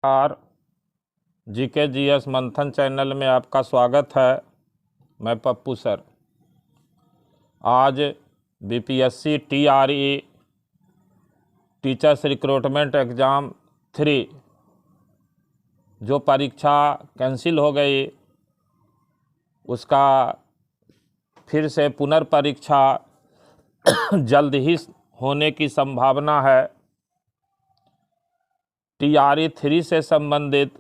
नमस्कार। GK GS मंथन channel में आपका स्वागत है। मैं पप्पू सर। आज BPSC TRE teachers recruitment exam 3 जो परीक्षा कैंसिल हो गई, उसका फिर से पुनर्परीक्षा जल्द ही होने की संभावना है। टीआरई 3 से संबंधित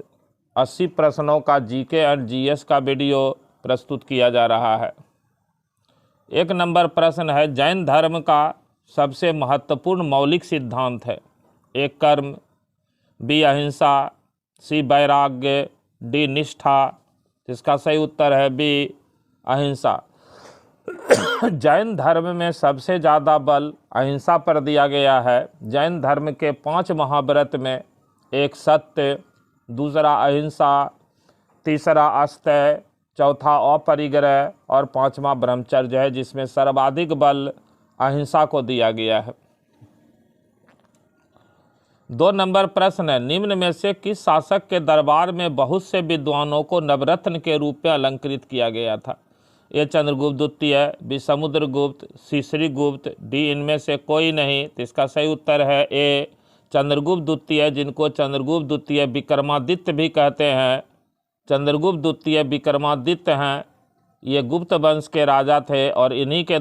80 प्रश्नों का जीके एंड जीएस का वीडियो प्रस्तुत किया जा रहा है। 1 नंबर प्रश्न है, जैन धर्म का सबसे महत्वपूर्ण मौलिक सिद्धांत है। A कर्म, B अहिंसा, C वैराग्य, D निष्ठा। इसका सही उत्तर है B अहिंसा। जैन धर्म में सबसे ज़्यादा बल अहिंसा पर दिया गया है। जैन धर्म के 5 महाव्रत में एक सत्य, दूसरा अहिंसा, तीसरा अस्तेय, चौथा अपरिग्रह और 5वां ब्रह्मचर्य है, जिसमें सर्वाधिक बल अहिंसा को दिया गया है। 2 नंबर प्रश्न है, निम्न में से किस शासक के दरबार में बहुत से विद्वानों को नवरत्न के रूप में अलंकृत किया गया था? A चंद्रगुप्त द्वितीय, B Samudragupta, C Srigupta, D इनमें से कोई नहीं। तो इसका सही उत्तर है A चंद्रगुप्त द्वितीय, जिनको चंद्रगुप्त द्वितीय विक्रमादित्य भी कहते हैं। चंद्रगुप्त द्वितीय विक्रमादित्य हैं, ये गुप्त वंश के राजा थे और इन्हीं के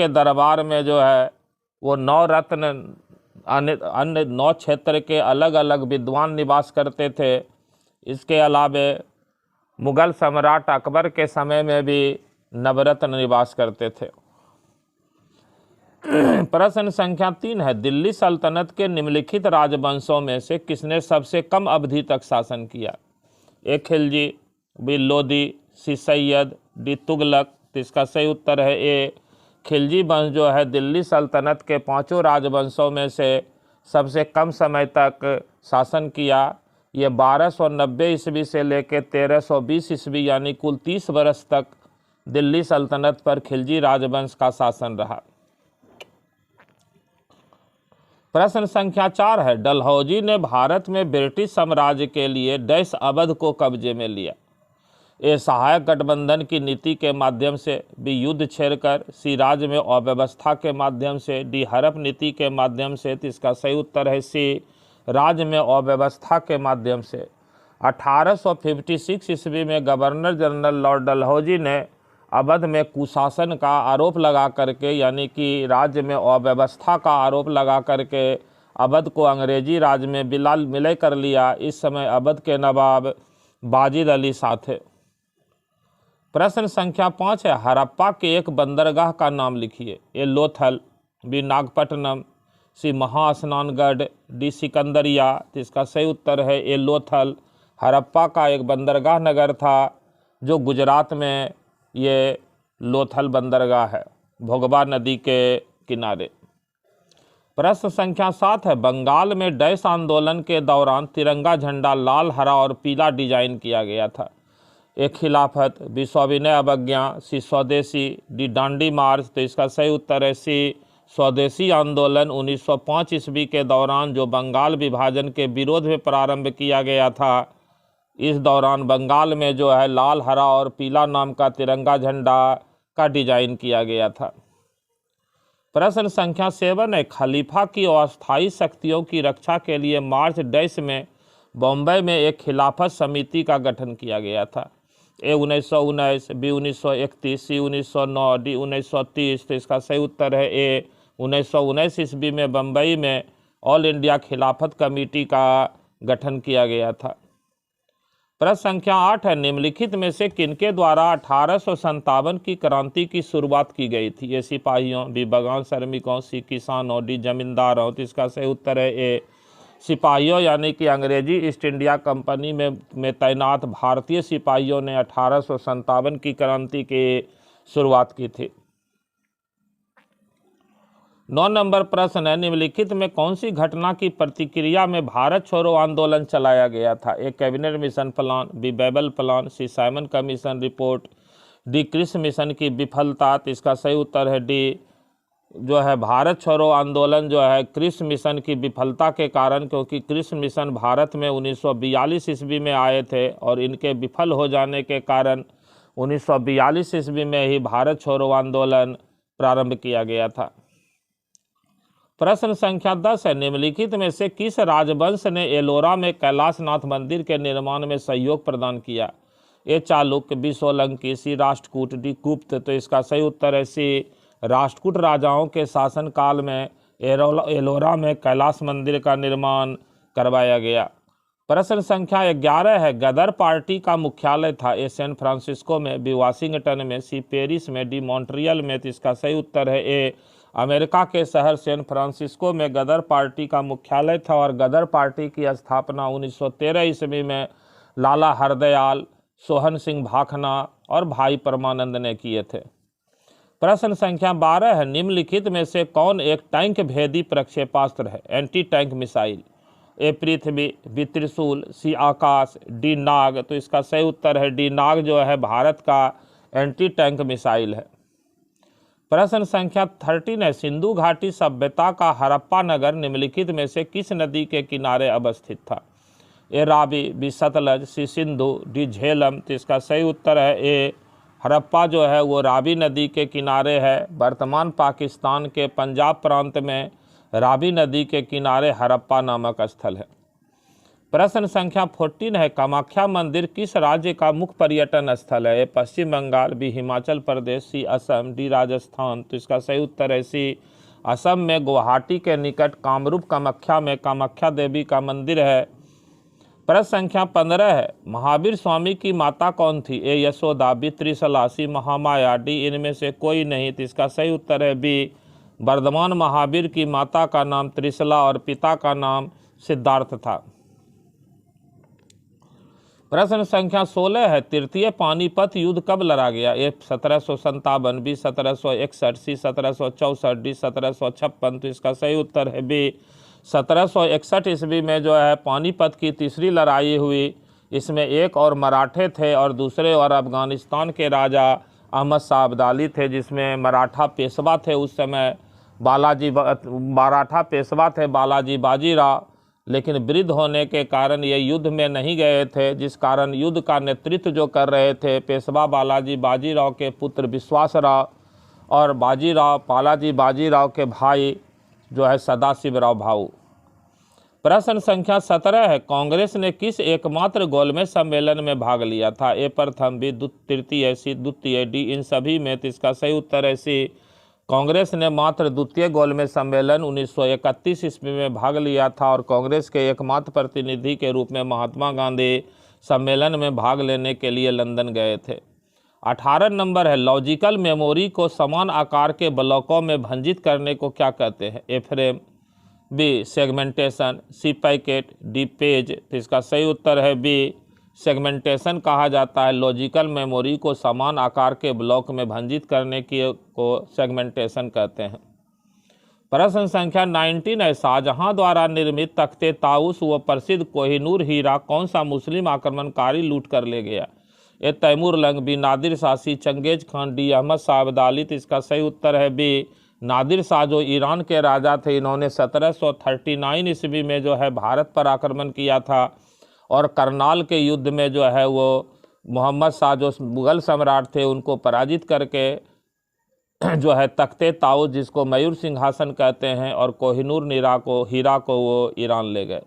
दरबार में जो है वो 9 रत्न अन्य 9 क्षेत्र के अलग अलग विद्वान निवास करते थे। इसके अलावे मुगल सम्राट अकबर के समय में भी नवरत्न निवास करते थे। प्रश्न संख्या 3 है, दिल्ली सल्तनत के निम्नलिखित राजवंशों में से किसने सबसे कम अवधि तक शासन किया? A Khilji, B Lodi, C Syed, D Tughlaq. तो इसका सही उत्तर है A खिलजी वंश जो है दिल्ली सल्तनत के 5 राजवंशों में से सबसे कम समय तक शासन किया। ये 1290 ईस्वी से लेकर 1320 ईस्वी यानी कुल 30 वर्ष तक दिल्ली सल्तनत पर खिलजी राजवंश का शासन रहा। प्रश्न संख्या 4 है, डलहौजी ने भारत में ब्रिटिश साम्राज्य के लिए डैश अवध को कब्जे में लिया? A सहायक गठबंधन की नीति के माध्यम से, B युद्ध छेड़कर, C राज्य में अव्यवस्था के माध्यम से, D हड़प नीति के माध्यम से। तो इसका सही उत्तर है C राज्य में अव्यवस्था के माध्यम से। 1856 ईस्वी में गवर्नर जनरल लॉर्ड डलहौजी ने अवध में कुशासन का आरोप लगा करके, यानी कि राज्य में अव्यवस्था का आरोप लगा करके अवध को अंग्रेजी राज्य में विलय कर लिया। इस समय अवध के नवाब बाजिद अली शाह थे। प्रश्न संख्या 5 है, हड़प्पा के एक बंदरगाह का नाम लिखिए। A Lothal, B Nagapattinam, C महास्नानगढ़, D सिकंदरिया। तो इसका सही उत्तर है A लोथल। हड़प्पा का एक बंदरगाह नगर था जो गुजरात में ये लोथल बंदरगाह है, भोगबा नदी के किनारे। प्रश्न संख्या 7 है, बंगाल में डैश आंदोलन के दौरान तिरंगा झंडा लाल, हरा और पीला डिजाइन किया गया था? A खिलाफत, B सविनय अवज्ञा, C स्वदेशी, D डांडी मार्च। तो इसका सही उत्तर है C स्वदेशी आंदोलन 1905 ईस्वी के दौरान जो बंगाल विभाजन के विरोध में प्रारंभ किया गया था। इस दौरान बंगाल में जो है लाल, हरा और पीला नाम का तिरंगा झंडा का डिजाइन किया गया था। प्रश्न संख्या 7 है, खलीफा की अस्थायी शक्तियों की रक्षा के लिए मार्च डैश में बॉम्बे में एक खिलाफत समिति का गठन किया गया था। A 1919, B 1931, C 1909, D 1930। तो इसका सही उत्तर है A 1919 ईस्वी में बम्बई में ऑल इंडिया खिलाफत कमेटी का गठन किया गया था। प्रश्न संख्या 8 है, निम्नलिखित में से किनके द्वारा 1857 की क्रांति की शुरुआत की गई थी? A सिपाहियों, B बगान श्रमिकों, C किसानों, D जमींदारों। तो इसका सही उत्तर है A सिपाहियों, यानी कि अंग्रेजी ईस्ट इंडिया कंपनी में तैनात भारतीय सिपाहियों ने 1857 की क्रांति की शुरुआत की थी। 9 नंबर प्रश्न है, निम्नलिखित में कौन सी घटना की प्रतिक्रिया में भारत छोड़ो आंदोलन चलाया गया था? A cabinet mission plan, B Wavell plan, C Simon commission report, D Cripps mission की विफलता। तो इसका सही उत्तर है D जो है भारत छोड़ो आंदोलन जो है क्रिस मिशन की विफलता के कारण, क्योंकि क्रिस मिशन भारत में 1942 ईस्वी में आए थे और इनके विफल हो जाने के कारण 1942 ईस्वी में ही भारत छोड़ो आंदोलन प्रारंभ किया गया था। प्रश्न संख्या 10 है, निम्नलिखित में से किस राजवंश ने एलोरा में कैलाशनाथ मंदिर के निर्माण में सहयोग प्रदान किया? ए चालुक्य, बी सोलंकी, सी राष्ट्रकूट, डी गुप्त। तो इसका सही उत्तर है सी राष्ट्रकूट राजाओं के शासनकाल में एलोरा में कैलाश मंदिर का निर्माण करवाया गया। प्रश्न संख्या 11 है, गदर पार्टी का मुख्यालय था? ए सैन फ्रांसिस्को में, बी वाशिंगटन में, सी पेरिस में, डी मॉन्ट्रियल में। तो इसका सही उत्तर है ए अमेरिका के शहर सैन फ्रांसिस्को में गदर पार्टी का मुख्यालय था और गदर पार्टी की स्थापना 1913 ईस्वी में लाला हरदयाल, सोहन सिंह भाखना और भाई परमानंद ने किए थे। प्रश्न संख्या 12 है, निम्नलिखित में से कौन एक टैंक भेदी प्रक्षेपास्त्र है? Anti tank missile. A Prithvi, B Trishul, C Akash, D नाग। तो इसका सही उत्तर है डी नाग जो है भारत का एंटी टैंक मिसाइल है। प्रश्न संख्या 13 है, सिंधु घाटी सभ्यता का हड़प्पा नगर निम्नलिखित में से किस नदी के किनारे अवस्थित था? ए रावी, बी सतलज, सी सिंधु, डी झेलम। तो इसका सही उत्तर है ए हड़प्पा जो है वो रावी नदी के किनारे है। वर्तमान पाकिस्तान के पंजाब प्रांत में रावी नदी के किनारे हड़प्पा नामक स्थल है। प्रश्न संख्या 14 है, कामाख्या मंदिर किस राज्य का मुख्य पर्यटन स्थल है? ए पश्चिम बंगाल, बी हिमाचल प्रदेश, सी असम, डी राजस्थान। तो इसका सही उत्तर है सी असम में गुवाहाटी के निकट कामरूप कामाख्या में कामाख्या देवी का मंदिर है। प्रश्न संख्या 15 है, महावीर स्वामी की माता कौन थी? ए यशोदा, बी त्रिशला, सी महामाया, डी इनमें से कोई नहीं। तो इसका सही उत्तर है बी वर्धमान महावीर की माता का नाम त्रिशला और पिता का नाम सिद्धार्थ था। प्रश्न संख्या 16 है, तृतीय पानीपत युद्ध कब लड़ा गया? ए 1757, बी 1761, सी 1764, डी 1756। तो इसका सही उत्तर है बी 1761 ईस्वी में जो है पानीपत की तीसरी लड़ाई हुई। इसमें एक और मराठे थे और दूसरे और अफगानिस्तान के राजा अहमद शाह अब्दाली थे, जिसमें मराठा पेशवा थे उस समय मराठा पेशवा थे बालाजी बाजीराव, लेकिन वृद्ध होने के कारण ये युद्ध में नहीं गए थे, जिस कारण युद्ध का नेतृत्व जो कर रहे थे पेशवा बालाजी बाजीराव के पुत्र विश्वासराव और बालाजी बाजीराव के भाई जो है सदाशिवराव भाऊ। प्रश्न संख्या 17 है, कांग्रेस ने किस एकमात्र गोलमेज सम्मेलन में भाग लिया था? ए प्रथम, बी तृतीय, सी द्वितीय, डी इन सभी में। तो इसका सही उत्तर है सी कांग्रेस ने मात्र द्वितीय गोलमेज सम्मेलन 1931 ईस्वी में भाग लिया था और कांग्रेस के एकमात्र प्रतिनिधि के रूप में महात्मा गांधी सम्मेलन में भाग लेने के लिए लंदन गए थे। 18 नंबर है, लॉजिकल मेमोरी को समान आकार के ब्लॉकों में भंजित करने को क्या कहते हैं? A frame, B segmentation, C packet, D page. तो इसका सही उत्तर है बी सेगमेंटेशन कहा जाता है। लॉजिकल मेमोरी को समान आकार के ब्लॉक में भंजित करने को सेगमेंटेशन कहते हैं। प्रश्न संख्या 19 है, शाहजहां द्वारा निर्मित तख्ते ताउस व प्रसिद्ध कोहिनूर हीरा कौन सा मुस्लिम आक्रमणकारी लूट कर ले गया? ए तैमूर लंग, बी नादिर शाह, सी Genghis Khan, D Ahmad Shah Abdali. तो इसका सही उत्तर है बी नादिर शाह जो ईरान के राजा थे। इन्होंने 1739 ईस्वी में जो है भारत पर आक्रमण किया था और करनाल के युद्ध में जो है वो मोहम्मद शाह जो मुग़ल सम्राट थे उनको पराजित करके जो है तख्ते ताउस जिसको मयूर सिंहासन कहते हैं और कोहिनूर हीरा को वो ईरान ले गए।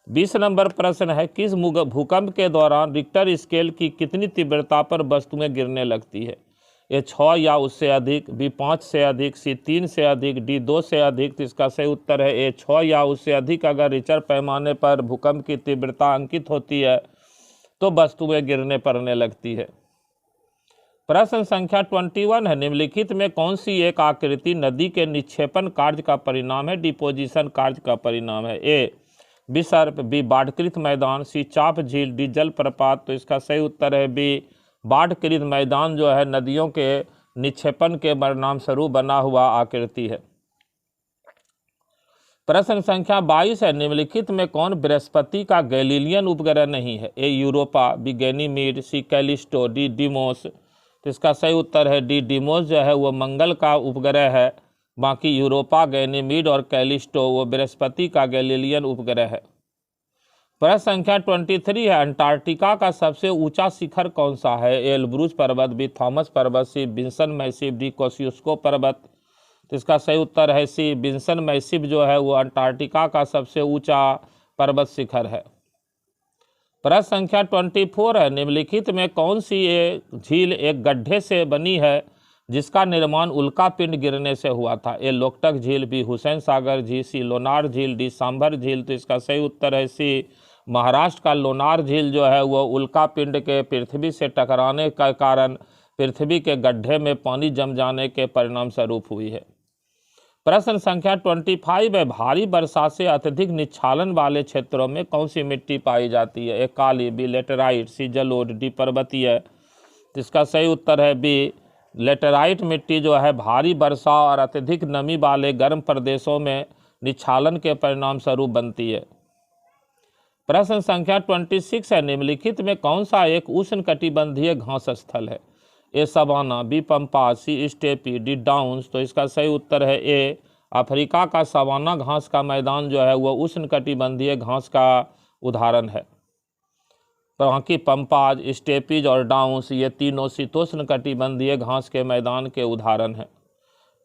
20 नंबर प्रश्न है, किस भूकंप के दौरान रिक्टर स्केल की कितनी तीव्रता पर वस्तुएं गिरने लगती है? ए 6 या उससे अधिक, बी 5 से अधिक, सी 3 से अधिक, डी 2 से अधिक। तो इसका सही उत्तर है ए 6 या उससे अधिक। अगर रिक्टर पैमाने पर भूकंप की तीव्रता अंकित होती है तो वस्तुएं गिरने पड़ने लगती है। प्रश्न संख्या 21 है, निम्नलिखित में कौन सी एक आकृति नदी के निक्षेपण कार्य का परिणाम है? डिपोजिशन कार्य का परिणाम है। ए विसर्प, बी बाढ़कृत मैदान, सी चाप झील, डी जल प्रपात। तो इसका सही उत्तर है बी बाढ़कृत मैदान जो है नदियों के निक्षेपण के परिणाम स्वरूप बना हुआ आकृति है। प्रश्न संख्या 22 है, निम्नलिखित में कौन बृहस्पति का गैलीलियन उपग्रह नहीं है? ए यूरोपा, बी गैनीमीड, सी कैलिस्टो, डी डिमोस। तो इसका सही उत्तर है डी डिमोस जो है वो मंगल का उपग्रह है बाकी यूरोपा, गैनीमीड और कैलिस्टो वो बृहस्पति का गैलीलियन उपग्रह है। प्रश्न संख्या 23 है, अंटार्कटिका का सबसे ऊंचा शिखर कौन सा है? ए एल्ब्रूज पर्वत, बी थॉमस पर्वत, सी विंसन मैसिव, डी कोसियुस्को पर्वत। तो इसका सही उत्तर है सी, विंसन मैसिव जो है वो अंटार्कटिका का सबसे ऊंचा पर्वत शिखर है। प्रश्न संख्या 24 है, निम्नलिखित में कौन सी ये झील एक गड्ढे से बनी है जिसका निर्माण उल्का पिंड गिरने से हुआ था? ए लोकटक झील, बी हुसैन सागर झील, सी लोनार झील, डी सांभर झील। तो इसका सही उत्तर है सी, महाराष्ट्र का लोनार झील जो है वो उल्का पिंड के पृथ्वी से टकराने के कारण पृथ्वी के गड्ढे में पानी जम जाने के परिणाम स्वरूप हुई है। प्रश्न संख्या 25 है, भारी वर्षा से अत्यधिक निच्छालन वाले क्षेत्रों में कौन सी मिट्टी पाई जाती है? ए काली, बी लेटेराइट, सी जलोढ़, डी पर्वतीय। इसका सही उत्तर है बी, लेटेराइट मिट्टी जो है भारी वर्षा और अत्यधिक नमी वाले गर्म प्रदेशों में निच्छालन के परिणाम स्वरूप बनती है। प्रश्न संख्या 26 है, निम्नलिखित में कौन सा एक उष्णकटिबंधीय घास स्थल है? ए सवाना, बी पंपा, सी स्टेपी, डी डाउन्स। तो इसका सही उत्तर है ए, अफ्रीका का सवाना घास का मैदान जो है वह उष्णकटिबंधीय घास का उदाहरण है। बाकी पंपाज, स्टेपीज और डाउन्स ये तीनों शीतोष्ण कटिबंधीय घास के मैदान के उदाहरण हैं।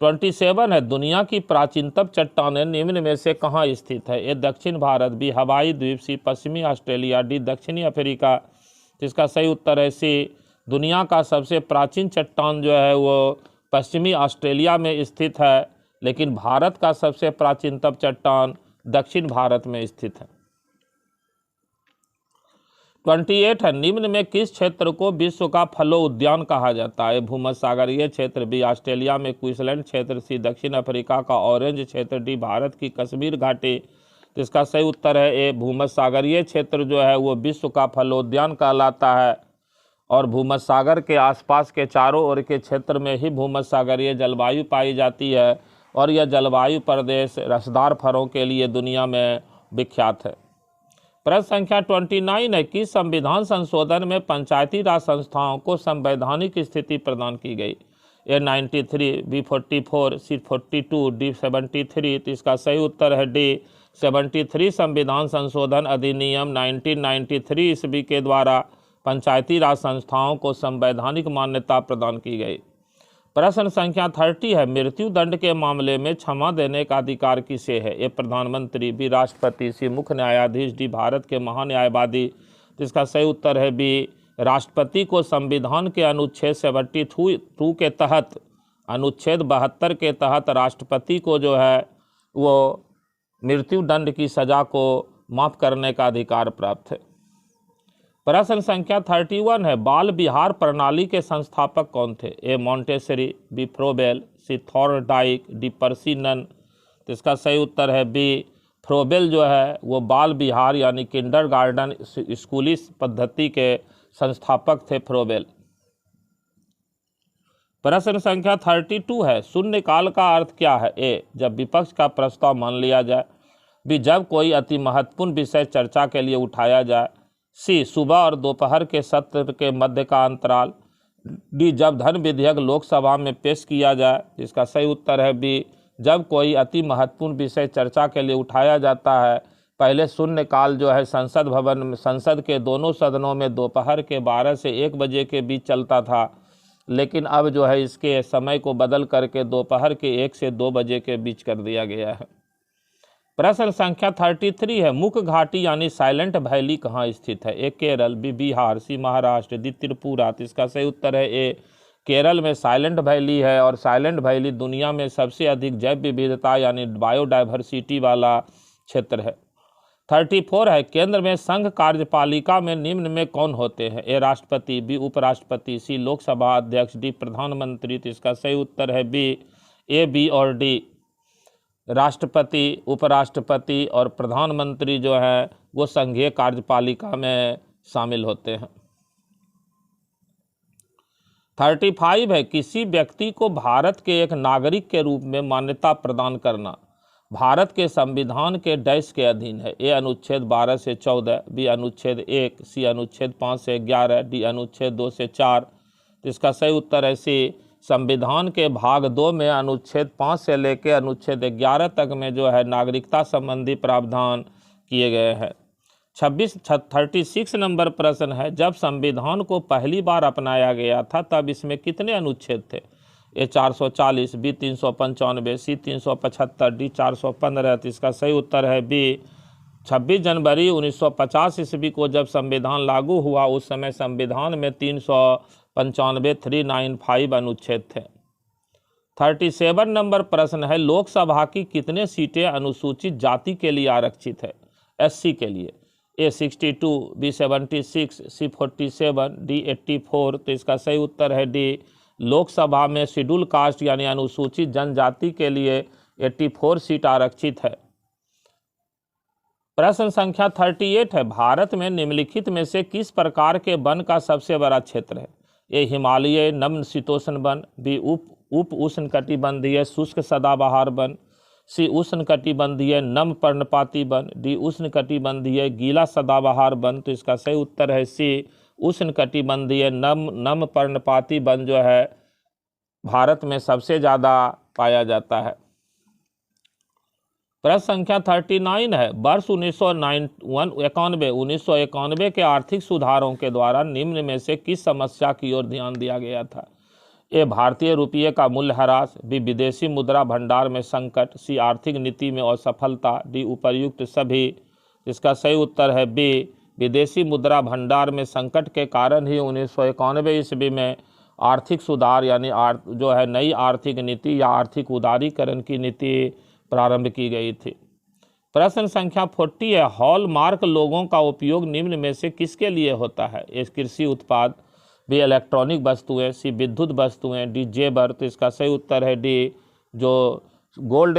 27 है, दुनिया की प्राचीनतम चट्टानें निम्न में से कहाँ स्थित है? ए दक्षिण भारत, बी हवाई द्वीप, सी पश्चिमी ऑस्ट्रेलिया, डी दक्षिणी अफ्रीका। जिसका सही उत्तर है सी, दुनिया का सबसे प्राचीन चट्टान जो है वो पश्चिमी ऑस्ट्रेलिया में स्थित है, लेकिन भारत का सबसे प्राचीनतम चट्टान दक्षिण भारत में स्थित है। 28 है, निम्न में किस क्षेत्र को विश्व का फलो उद्यान कहा जाता है? भूमध्यसागरीय क्षेत्र, बी ऑस्ट्रेलिया में क्वींसलैंड क्षेत्र, सी दक्षिण अफ्रीका का ऑरेंज क्षेत्र, डी भारत की कश्मीर घाटी। तो इसका सही उत्तर है ए, भूमध्यसागरीय क्षेत्र जो है वो विश्व का फलोद्यान कहलाता है और भूमध्यसागर के आसपास के चारों ओर के क्षेत्र में ही भूमध्यसागरीय जलवायु पाई जाती है और यह जलवायु प्रदेश रसदार फलों के लिए दुनिया में विख्यात है। प्रश्न संख्या 29 है, कि संविधान संशोधन में पंचायती राज संस्थाओं को संवैधानिक स्थिति प्रदान की गई? ए 93, बी 44, सी 42, डी 73। तो इसका सही उत्तर है डी 73। संविधान संशोधन अधिनियम 1993 ईस्वी के द्वारा पंचायती राज संस्थाओं को संवैधानिक मान्यता प्रदान की गई। प्रश्न संख्या 30 है, मृत्यु दंड के मामले में क्षमा देने का अधिकार किसे है? ए प्रधानमंत्री, बी राष्ट्रपति, सी मुख्य न्यायाधीश, डी भारत के महान्यायवादी। तो इसका सही उत्तर है बी, राष्ट्रपति को संविधान के अनुच्छेद 72 के तहत, अनुच्छेद 72 के तहत राष्ट्रपति को जो है वो मृत्यु दंड की सज़ा को माफ़ करने का अधिकार प्राप्त है। प्रश्न संख्या 31 है, बाल विहार प्रणाली के संस्थापक कौन थे? ए मॉन्टेसरी, बी फ्रोबेल, सी थॉर्नडाइक, डी पर्सी नन। तो इसका सही उत्तर है बी, फ्रोबेल जो है वो बाल विहार यानी किंडरगार्टन स्कूली पद्धति के संस्थापक थे फ्रोबेल। प्रश्न संख्या 32 है, शून्यकाल का अर्थ क्या है? ए जब विपक्ष का प्रस्ताव मान लिया जाए, बी जब कोई अति महत्वपूर्ण विषय चर्चा के लिए उठाया जाए, सी सुबह और दोपहर के सत्र के मध्य का अंतराल, डी जब धन विधेयक लोकसभा में पेश किया जाए। इसका सही उत्तर है बी, जब कोई अति महत्वपूर्ण विषय चर्चा के लिए उठाया जाता है। पहले शून्यकाल जो है संसद भवन में, संसद के दोनों सदनों में दोपहर के 12 से 1 बजे के बीच चलता था, लेकिन अब जो है इसके समय को बदल करके दोपहर के 1 से 2 बजे के बीच कर दिया गया है। प्रश्न संख्या 33 है, मुख्य घाटी यानी साइलेंट वैली कहाँ स्थित है? ए केरल, बी बिहार, सी महाराष्ट्र, डी त्रिपुरा। तो इसका सही उत्तर है ए, केरल में साइलेंट वैली है और साइलेंट वैली दुनिया में सबसे अधिक जैव विविधता यानी बायोडाइवर्सिटी वाला क्षेत्र है। 34 है, केंद्र में संघ कार्यपालिका में निम्न में कौन होते हैं? ए राष्ट्रपति, बी उपराष्ट्रपति, सी लोकसभा अध्यक्ष, डी प्रधानमंत्री। तो इसका सही उत्तर है बी, ए बी और डी। राष्ट्रपति, उपराष्ट्रपति और प्रधानमंत्री जो है वो संघीय कार्यपालिका में शामिल होते हैं। 35 है, किसी व्यक्ति को भारत के एक नागरिक के रूप में मान्यता प्रदान करना भारत के संविधान के डैश के अधीन है? ए अनुच्छेद 12 से 14, बी अनुच्छेद 1, सी अनुच्छेद 5 से 11, डी अनुच्छेद 2 से 4। तो इसका सही उत्तर है सी, संविधान के भाग 2 में अनुच्छेद 5 से लेकर अनुच्छेद 11 तक में जो है नागरिकता संबंधी प्रावधान किए गए हैं। 36 नंबर प्रश्न है, जब संविधान को पहली बार अपनाया गया था तब इसमें कितने अनुच्छेद थे? ए 440, बी 395, सी 375, डी 415। तो इसका सही उत्तर है बी। 26 जनवरी 1950 ईस्वी को जब संविधान लागू हुआ उस समय संविधान में 395 अनुच्छेद थे। 37 नंबर प्रश्न है, लोकसभा की कितने सीटें अनुसूचित जाति के लिए आरक्षित है? एससी के लिए ए 62, बी 76, सी 47, डी 84। तो इसका सही उत्तर है डी। लोकसभा में शेड्यूल कास्ट यानी अनुसूचित जनजाति के लिए 84 सीट आरक्षित है। प्रश्न संख्या 38 है, भारत में निम्नलिखित में से किस प्रकार के वन का सबसे बड़ा क्षेत्र है? ए हिमालय नम शीतोष्ण वन, बी उप उष्णकटिबंधीय शुष्क सदाबहार वन, सी उष्णकटिबंधीय नम पर्णपाती वन, डी उष्णकटिबंधीय गीला सदाबहार वन। तो इसका सही उत्तर है सी, उष्णकटिबंधीय नम पर्णपाती वन जो है भारत में सबसे ज़्यादा पाया जाता है। प्रश्न संख्या 39 है, वर्ष 1991 के आर्थिक सुधारों के द्वारा निम्न में से किस समस्या की ओर ध्यान दिया गया था? ए भारतीय रुपये का मूल्यह्रास, बी विदेशी मुद्रा भंडार में संकट, सी आर्थिक नीति में असफलता, डी उपर्युक्त सभी। इसका सही उत्तर है बी, विदेशी मुद्रा भंडार में संकट के कारण ही 1991 ईस्वी में आर्थिक सुधार यानी जो है नई आर्थिक नीति या आर्थिक उदारीकरण की नीति प्रारंभ की गई थी। प्रश्न संख्या 40 है, हॉलमार्क लोगों का उपयोग निम्न में से किसके लिए होता है? ए कृषि उत्पाद, बी इलेक्ट्रॉनिक वस्तुएं, सी विद्युत वस्तुएं, डी जेबर। तो इसका सही उत्तर है डी, जो गोल्ड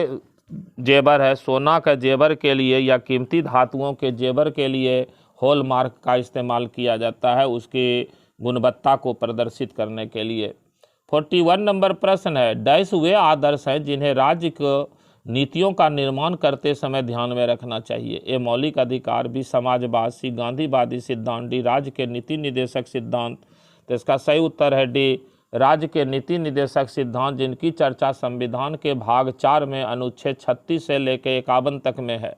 जेबर है, सोना का जेबर के लिए या कीमती धातुओं के जेबर के लिए हॉलमार्क का इस्तेमाल किया जाता है, उसकी गुणवत्ता को प्रदर्शित करने के लिए। 41 नंबर प्रश्न है, डैश वे आदर्श हैं जिन्हें राज्य को नीतियों का निर्माण करते समय ध्यान में रखना चाहिए? ए मौलिक अधिकार, बी समाजवाद, सी गांधीवादी सिद्धांत, डी राज्य के नीति निर्देशक सिद्धांत। तो इसका सही उत्तर है डी, राज्य के नीति निर्देशक सिद्धांत, जिनकी चर्चा संविधान के भाग 4 में अनुच्छेद 36 से लेकर 51 तक में है।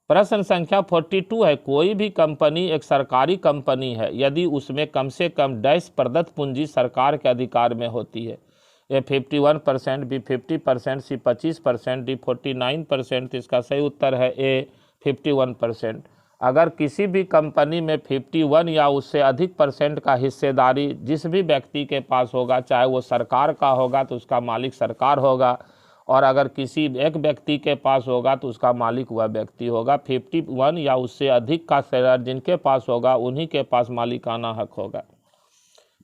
प्रश्न संख्या 42 है, कोई भी कंपनी एक सरकारी कंपनी है यदि उसमें कम से कम डैश प्रदत्त पूंजी सरकार के अधिकार में होती है? ए 51%, बी 50%, सी 25%, डी 49%। इसका सही उत्तर है ए 51%। अगर किसी भी कंपनी में 51 या उससे अधिक % का हिस्सेदारी जिस भी व्यक्ति के पास होगा, चाहे वो सरकार का होगा तो उसका मालिक सरकार होगा, और अगर किसी एक व्यक्ति के पास होगा तो उसका मालिक वह व्यक्ति होगा। 51 या उससे अधिक का शेयर जिनके पास होगा उन्हीं के पास मालिकाना हक होगा।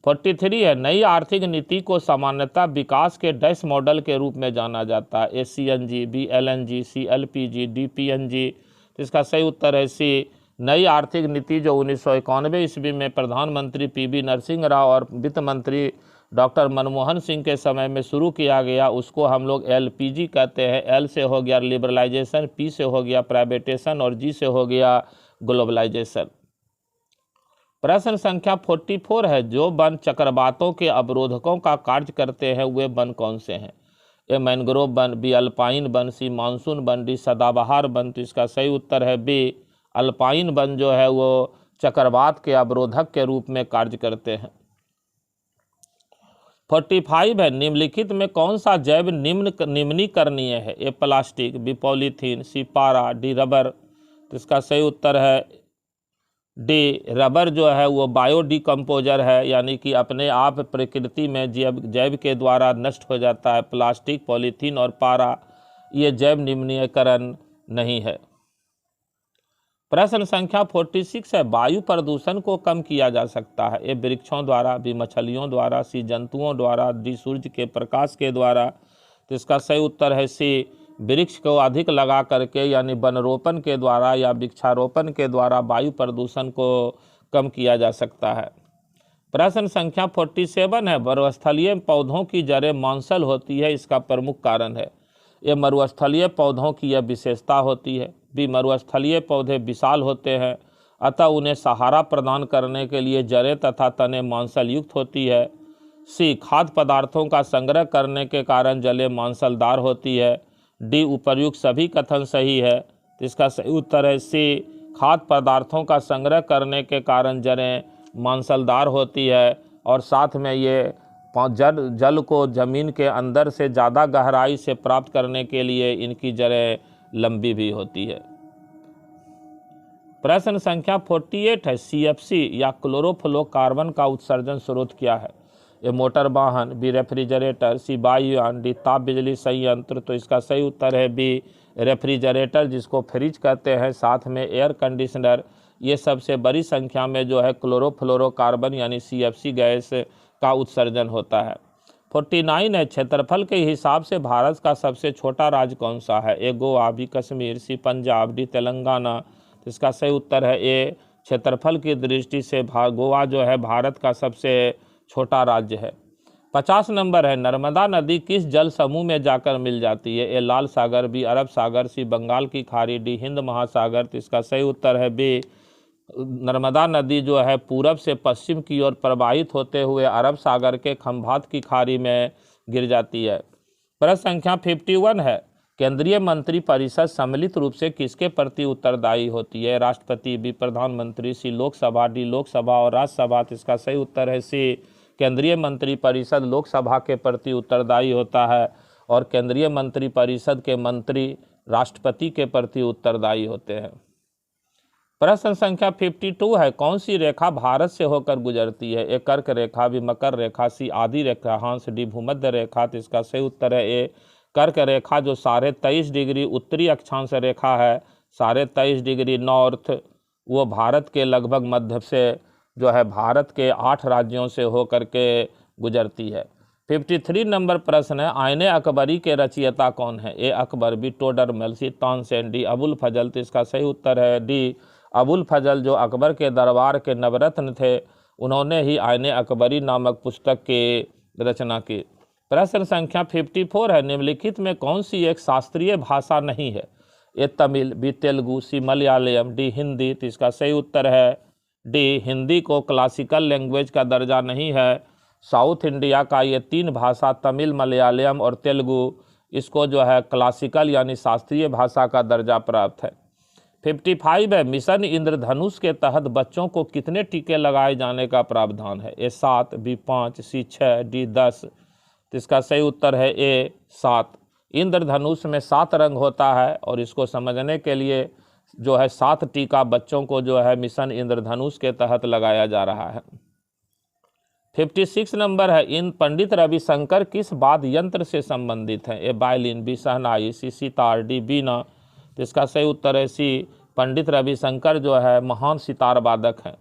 43 है, नई आर्थिक नीति को सामान्यतः विकास के डैश मॉडल के रूप में जाना जाता है? ए CNG, बी LNG, सी LPG, डी PNG। तो इसका सही उत्तर है सी, नई आर्थिक नीति जो 1991 ईस्वी में प्रधानमंत्री PV नरसिंह राव और वित्त मंत्री डॉक्टर मनमोहन सिंह के समय में शुरू किया गया, उसको हम लोग LPG कहते हैं। L से हो गया लिबरलाइजेशन, P से हो गया प्राइवेटेशन और G से हो गया ग्लोबलाइजेशन। प्रश्न संख्या 44 है, जो वन चक्रवातों के अवरोधकों का कार्य करते हैं वे वन कौन से हैं? ए मैनग्रोव वन, बी अल्पाइन वन, सी मानसून वन, डी सदाबहार वन। तो इसका सही उत्तर है बी, अल्पाइन वन जो है वो चक्रवात के अवरोधक के रूप में कार्य करते हैं। 45 है, निम्नलिखित में कौन सा जैव निम्नीकरणीय है? ए प्लास्टिक, बी पॉलीथीन, सी पारा, डी रबर। तो इसका सही उत्तर है डी, रबर जो है वो बायोडिकम्पोजर है, यानी कि अपने आप प्रकृति में जैव के द्वारा नष्ट हो जाता है। प्लास्टिक, पॉलीथीन और पारा ये जैव निम्नीकरण नहीं है। प्रश्न संख्या 46 है, वायु प्रदूषण को कम किया जा सकता है? ए वृक्षों द्वारा, बी मछलियों द्वारा, सी जंतुओं द्वारा, डी सूर्य के प्रकाश के द्वारा। तो इसका सही उत्तर है सी, वृक्ष को अधिक लगा करके यानी वनरोपण के द्वारा या वृक्षारोपण के द्वारा वायु प्रदूषण को कम किया जा सकता है। प्रश्न संख्या 47 है, मरुस्थलीय पौधों की जड़ें मांसल होती है, इसका प्रमुख कारण है? ये मरुस्थलीय पौधों की यह विशेषता होती है। बी मरुस्थलीय पौधे विशाल होते हैं, अतः उन्हें सहारा प्रदान करने के लिए जड़ें तथा तने मांसल युक्त होती है। सी खाद्य पदार्थों का संग्रह करने के कारण जलें मांसलदार होती है। डी उपर्युक्त सभी कथन सही है। तो इसका सही उत्तर है सी खाद्य पदार्थों का संग्रह करने के कारण जलें मांसलदार होती है और साथ में ये जल को जमीन के अंदर से ज़्यादा गहराई से प्राप्त करने के लिए इनकी जड़ें लंबी भी होती है। प्रश्न संख्या 48 है, सीएफसी या क्लोरोफ्लोरोकार्बन का उत्सर्जन स्रोत क्या है? ए मोटर वाहन, बी रेफ्रिजरेटर, सी वायुयान, डी ताप बिजली संयंत्र। तो इसका सही उत्तर है बी रेफ्रिजरेटर, जिसको फ्रिज कहते हैं, साथ में एयर कंडीशनर। ये सबसे बड़ी संख्या में जो है क्लोरोफ्लोरोकार्बन यानी सीएफसी गैस का उत्सर्जन होता है। 49 है, क्षेत्रफल के हिसाब से भारत का सबसे छोटा राज्य कौन सा है? ए गोवा, बी कश्मीर, सी पंजाब, डी तेलंगाना। तो इसका सही उत्तर है ए क्षेत्रफल की दृष्टि से गोवा जो है भारत का सबसे छोटा राज्य है। 50 नंबर है, नर्मदा नदी किस जल समूह में जाकर मिल जाती है? ए लाल सागर, बी अरब सागर, सी बंगाल की खाड़ी, डी हिंद महासागर। तो इसका सही उत्तर है बी नर्मदा नदी जो है पूरब से पश्चिम की ओर प्रवाहित होते हुए अरब सागर के खंभात की खाड़ी में गिर जाती है। प्रश्न संख्या 51 है, केंद्रीय मंत्री परिषद सम्मिलित रूप से किसके प्रति उत्तरदायी होती है? राष्ट्रपति, बी प्रधानमंत्री, सी लोकसभा, डी लोकसभा और राज्यसभा। तो इसका सही उत्तर है सी केंद्रीय मंत्री परिषद लोकसभा के प्रति उत्तरदायी होता है और केंद्रीय मंत्री परिषद के मंत्री राष्ट्रपति के प्रति उत्तरदायी होते हैं। प्रश्न संख्या 52 है, कौन सी रेखा भारत से होकर गुजरती है? ए कर्क रेखा, बी मकर रेखा, सी आदि रेखा, हांस, डी भूमध्य रेखा। तो इसका सही उत्तर है ए कर्क रेखा, जो 23.5 डिग्री उत्तरी अक्षांश रेखा है, 23.5 डिग्री नॉर्थ, वो भारत के लगभग मध्य से जो है भारत के 8 राज्यों से होकर के गुजरती है। 53 नंबर प्रश्न है, आईने अकबरी के रचयिता कौन है? ए अकबर, बी टोडरमल, सी तानसेन, डी अबुल फजल। तो इसका सही उत्तर है डी अबुल फजल, जो अकबर के दरबार के नवरत्न थे, उन्होंने ही आईने अकबरी नामक पुस्तक की रचना की। प्रश्न संख्या 54 है, निम्नलिखित में कौन सी एक शास्त्रीय भाषा नहीं है? ए तमिल, बी तेलुगु, सी मलयालम, डी हिंदी। तो इसका सही उत्तर है डी हिंदी को क्लासिकल लैंग्वेज का दर्जा नहीं है। साउथ इंडिया का ये 3 भाषा तमिल, मलयालम और तेलुगु, इसको जो है क्लासिकल यानी शास्त्रीय भाषा का दर्जा प्राप्त है। 55 है, मिशन इंद्रधनुष के तहत बच्चों को कितने टीके लगाए जाने का प्रावधान है? ए 7, बी 5, सी 6, डी 10। तो इसका सही उत्तर है ए 7। इंद्रधनुष में 7 रंग होता है और इसको समझने के लिए जो है 7 टीका बच्चों को जो है मिशन इंद्रधनुष के तहत लगाया जा रहा है। 56 नंबर है, इन पंडित रविशंकर किस वाद्य यंत्र से संबंधित हैं? ए वायलिन, बी शहनाई, सी सितार, डी बीना। तो इसका सही उत्तर है सी पंडित रविशंकर जो है महान सितार वादक हैं।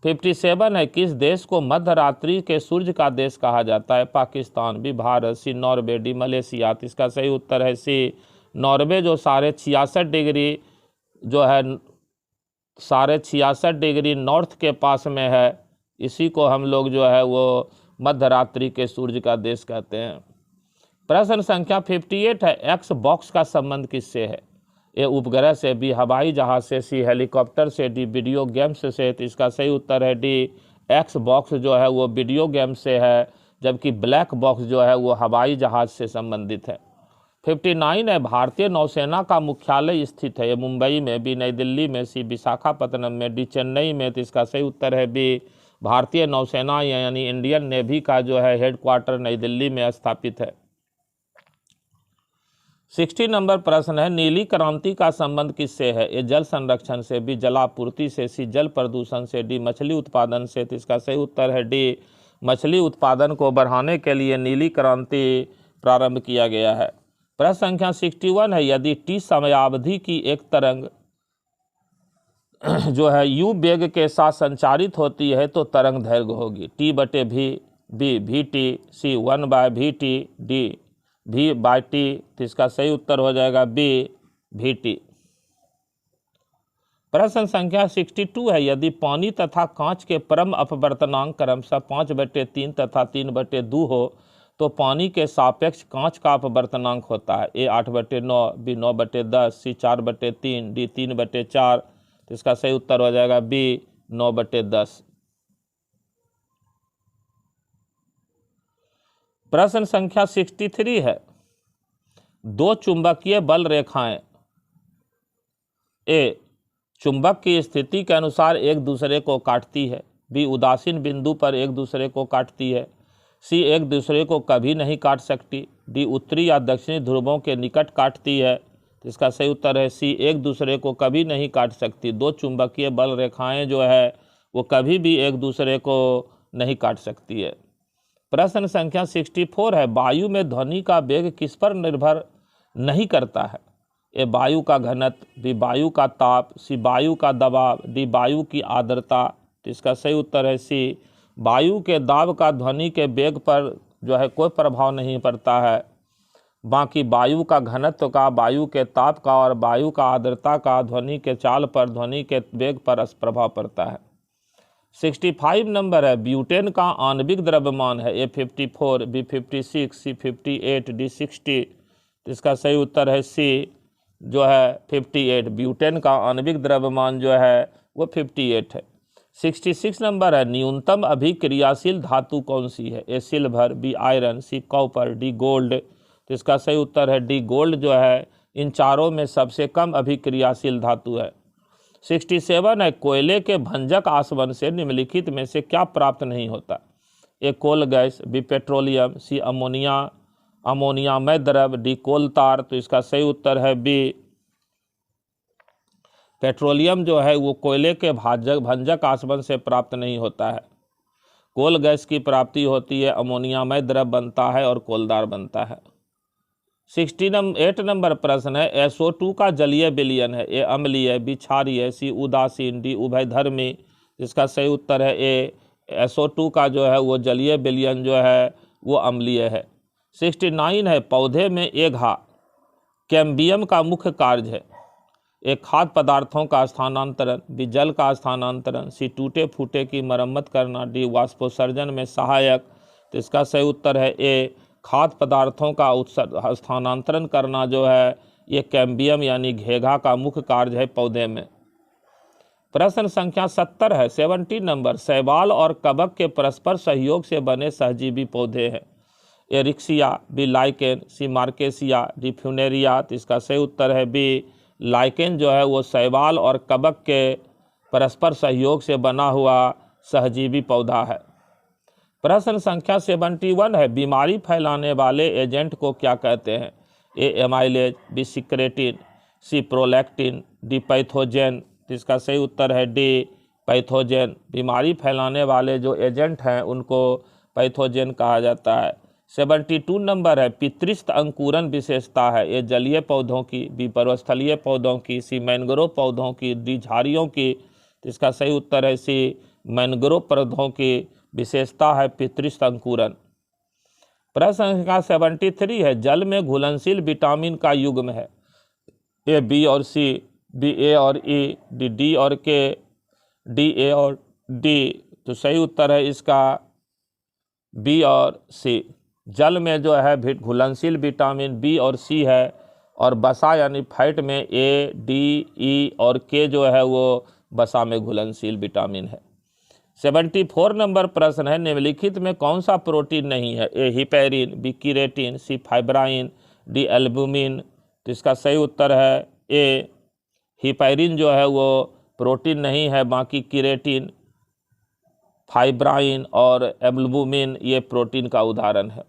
57 है, किस देश को मध्य रात्रि के सूर्य का देश कहा जाता है? पाकिस्तान, बी भारत, सी नॉर्वे, डी मलेशिया। तो इसका सही उत्तर है सी नॉर्वे, जो 66.5 डिग्री जो है 66.5 डिग्री नॉर्थ के पास में है। इसी को हम लोग जो है वो मध्य रात्रि के सूर्य का देश कहते हैं। प्रश्न संख्या 58 है, एक्स बॉक्स का संबंध किससे है? ए उपग्रह से, बी हवाई जहाज से, सी हेलीकॉप्टर से, डी वीडियो गेम्स से। तो इसका सही उत्तर है डी एक्स बॉक्स जो है वो वीडियो गेम से है, जबकि ब्लैक बॉक्स जो है वो हवाई जहाज से संबंधित है। 59 है, भारतीय नौसेना का मुख्यालय स्थित है? ए मुंबई में, बी नई दिल्ली में, सी विशाखापत्तनम में, डी चेन्नई में। तो इसका सही उत्तर है बी भारतीय नौसेना यानी इंडियन नेवी का जो है हेडक्वार्टर नई दिल्ली में स्थापित है। 60 नंबर प्रश्न है, नीली क्रांति का संबंध किससे है? ए जल संरक्षण से, बी जलापूर्ति से, सी जल प्रदूषण से, डी मछली उत्पादन से। तो इसका सही उत्तर है डी मछली उत्पादन को बढ़ाने के लिए नीली क्रांति प्रारंभ किया गया है। प्रश्न संख्या 61 है, यदि टी समयावधि की एक तरंग जो है यू वेग के साथ संचारित होती है तो तरंग दैर्घ्य होगी टी बटे भी, बी भी टी, सी 1/vt, डी v/t। तो इसका सही उत्तर हो जाएगा बी vt। प्रश्न संख्या 62 है, यदि पानी तथा कांच के परम अपवर्तनांक क्रमशः 5/3 तथा 3/2 हो तो पानी के सापेक्ष कांच का अपवर्तनांक होता है? ए 8/9, बी 9/10, सी 4/3, डी 3/4। तो इसका सही उत्तर हो जाएगा बी 9/10। प्रश्न संख्या 63 है, दो चुंबकीय बल रेखाएं ए चुंबक की स्थिति के अनुसार एक दूसरे को काटती है, बी उदासीन बिंदु पर एक दूसरे को काटती है, सी एक दूसरे को कभी नहीं काट सकती, डी उत्तरी या दक्षिणी ध्रुवों के निकट काटती है। तो इसका सही उत्तर है सी, एक दूसरे को कभी नहीं काट सकती। दो चुंबकीय बल रेखाएं जो है वो कभी भी एक दूसरे को नहीं काट सकती है। प्रश्न संख्या 64 है, वायु में ध्वनि का वेग किस पर निर्भर नहीं करता है? ए वायु का घनत्व, बी वायु का ताप, सी वायु का दबाव, डी वायु की आर्द्रता। तो इसका सही उत्तर है सी, वायु के दाब का ध्वनि के वेग पर जो है कोई प्रभाव नहीं पड़ता है, बाकी वायु का घनत्व का, वायु के ताप का और वायु का आर्द्रता का ध्वनि के चाल पर, ध्वनि के वेग पर प्रभाव पड़ता है। 65 नंबर है, ब्यूटेन का आणविक द्रव्यमान है ए 54, बी 56, सी 58, डी 60। तो इसका सही उत्तर है सी जो है 58। ब्यूटेन का आणविक द्रव्यमान जो है वो 58 है। 66 नंबर है, न्यूनतम अभिक्रियाशील धातु कौन सी है? A silver, B iron, C copper, D gold. तो इसका सही उत्तर है डी गोल्ड जो है इन चारों में सबसे कम अभिक्रियाशील धातु है। 67 है, कोयले के भंजक आसवन से निम्नलिखित में से क्या प्राप्त नहीं होता? ए कोल गैस, बी पेट्रोलियम, सी अमोनियामय द्रव, डी कोल तार। तो इसका सही उत्तर है बी, पेट्रोलियम जो है वो कोयले के भंजक आसवन से प्राप्त नहीं होता है। कोल गैस की प्राप्ति होती है, अमोनियामय द्रव बनता है और कोलदार बनता है। 68 नंबर प्रश्न है, SO2 का जलीय विलयन है ए अम्लीय, बी क्षारीय, सी उदासीन, डी उभयधर्मी। इसका सही उत्तर है ए, SO2 का जो है वो जलीय विलयन जो है वो अम्लीय है। 69 है, पौधे में एघा कैम्बियम का मुख्य कार्य है ए खाद्य पदार्थों का स्थानांतरण, बी जल का स्थानांतरण, सी टूटे फूटे की मरम्मत करना, डी वाष्पोत्सर्जन में सहायक। तो इसका सही उत्तर है ए, खाद्य पदार्थों का स्थानांतरण करना जो है ये कैम्बियम यानी घेघा का मुख्य कार्य है पौधे में। प्रश्न संख्या 70 है, 70 नंबर, शैवाल और कवक के परस्पर सहयोग से बने सहजीवी पौधे हैं ए रिक्सिया, बी लाइकेन, सी मार्केसिया, डी फ्यूनेरिया। तो इसका सही उत्तर है बी, लाइकेन जो है वो शैवाल और कवक के परस्पर सहयोग से बना हुआ सहजीवी पौधा है। प्रश्न संख्या 71 है, बीमारी फैलाने वाले एजेंट को क्या कहते हैं? ए एमाइलेज, बी सिक्रेटिन, सी प्रोलैक्टिन, डी पैथोजेन। तो इसका सही उत्तर है डी पैथोजेन। बीमारी फैलाने वाले जो एजेंट हैं उनको पैथोजेन कहा जाता है। 72 नंबर है, पितृस्थ अंकुरन विशेषता है ए जलीय पौधों की, बी पर्वतस्थलीय पौधों की, सी मैंग्रोव पौधों की, डी झाड़ियों की। तो इसका सही उत्तर है सी, मैंग्रोव पौधों की विशेषता है पितृस्थ अंकुरन। प्रश्न संख्या 73 है, जल में घुलनशील विटामिन का युग्म है ए बी और सी, बी ए और ई, डी डी और के, डी ए और डी। तो सही उत्तर है इसका बी और सी। जल में जो है घुलनशील विटामिन बी और सी है और बसा यानी फैट में ए, डी, ई और के जो है वो बसा में घुलनशील विटामिन है। 74 नंबर प्रश्न है, निम्नलिखित में कौन सा प्रोटीन नहीं है? ए हिपेरिन, बी कीरेटिन, सी फाइब्राइन, डी एल्बुमिन। तो इसका सही उत्तर है ए, हिपेरिन जो है वो प्रोटीन नहीं है, बाकी कीरेटिन, फाइब्राइन और एल्बुमिन ये प्रोटीन का उदाहरण है।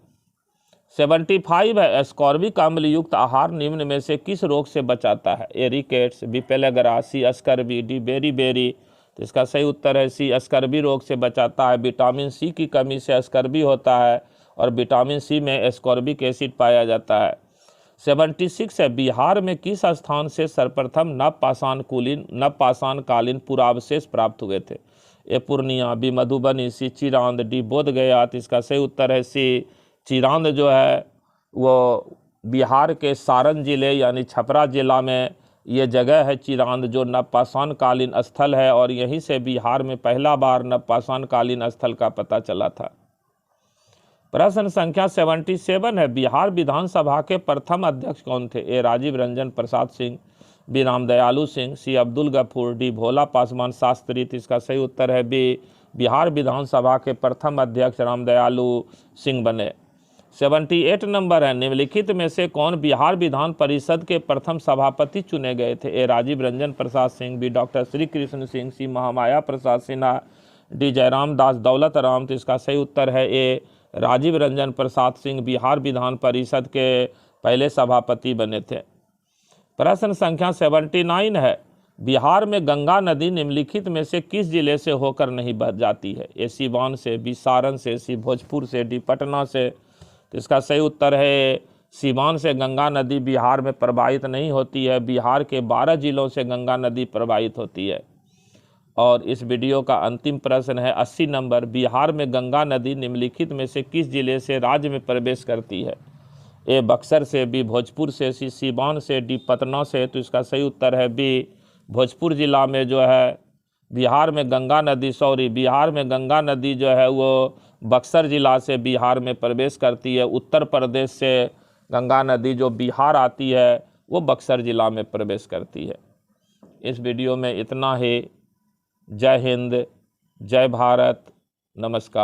75 है, एस्कॉर्बिक अम्ल युक्त आहार निम्न में से किस रोग से बचाता है? ए रिकेट्स, बी पेलेग्रा, सी स्कर्बी, डी बेरी। तो इसका सही उत्तर है सी, स्कर्बी रोग से बचाता है। विटामिन सी की कमी से स्कर्बी होता है और विटामिन सी में एस्कॉर्बिक एसिड पाया जाता है। 76 है, बिहार में किस स्थान से सर्वप्रथम नवपाषाणकालीन पुरावशेष प्राप्त हुए थे? ए पूर्णिया, बी मधुबनी, सी चिरांद, डी बोधगया। तो इसका सही उत्तर है सी, चिरांद जो है वो बिहार के सारण जिले यानी छपरा जिला में ये जगह है चिरांद, जो नवपाषाणकालीन स्थल है और यहीं से बिहार में पहला बार नवपाषाणकालीन स्थल का पता चला था। प्रश्न संख्या 77 है, बिहार विधानसभा के प्रथम अध्यक्ष कौन थे? ए राजीव रंजन प्रसाद सिंह, बी रामदयालु सिंह, सी अब्दुल गफूर, डी भोला पासवान शास्त्री। इसका सही उत्तर है बी, बिहार विधानसभा के प्रथम अध्यक्ष रामदयालु सिंह बने। 78 नंबर है, निम्नलिखित में से कौन बिहार विधान परिषद के प्रथम सभापति चुने गए थे? ए राजीव रंजन प्रसाद सिंह, बी डॉक्टर श्री कृष्ण सिंह, सी महामाया प्रसाद सिन्हा, डी जयराम दास दौलत राम। तो इसका सही उत्तर है ए राजीव रंजन प्रसाद सिंह बिहार विधान परिषद के पहले सभापति बने थे। प्रश्न संख्या 79 है, बिहार में गंगा नदी निम्नलिखित में से किस जिले से होकर नहीं बह जाती है? ए सीवान से, बी सारण से, सी भोजपुर से, डी पटना से। तो इसका सही उत्तर है सीवान से गंगा नदी बिहार में प्रवाहित नहीं होती है। बिहार के 12 जिलों से गंगा नदी प्रवाहित होती है। और इस वीडियो का अंतिम प्रश्न है 80 नंबर, बिहार में गंगा नदी निम्नलिखित में से किस जिले से राज्य में प्रवेश करती है? ए बक्सर से, बी भोजपुर से, सी सीवान से, डी पटना से। तो इसका सही उत्तर है बी भोजपुर जिला में जो है बिहार में गंगा नदी जो है वो बक्सर जिला से बिहार में प्रवेश करती है। उत्तर प्रदेश से गंगा नदी जो बिहार आती है वो बक्सर जिला में प्रवेश करती है। इस वीडियो में इतना ही। जय हिंद, जय भारत, नमस्कार।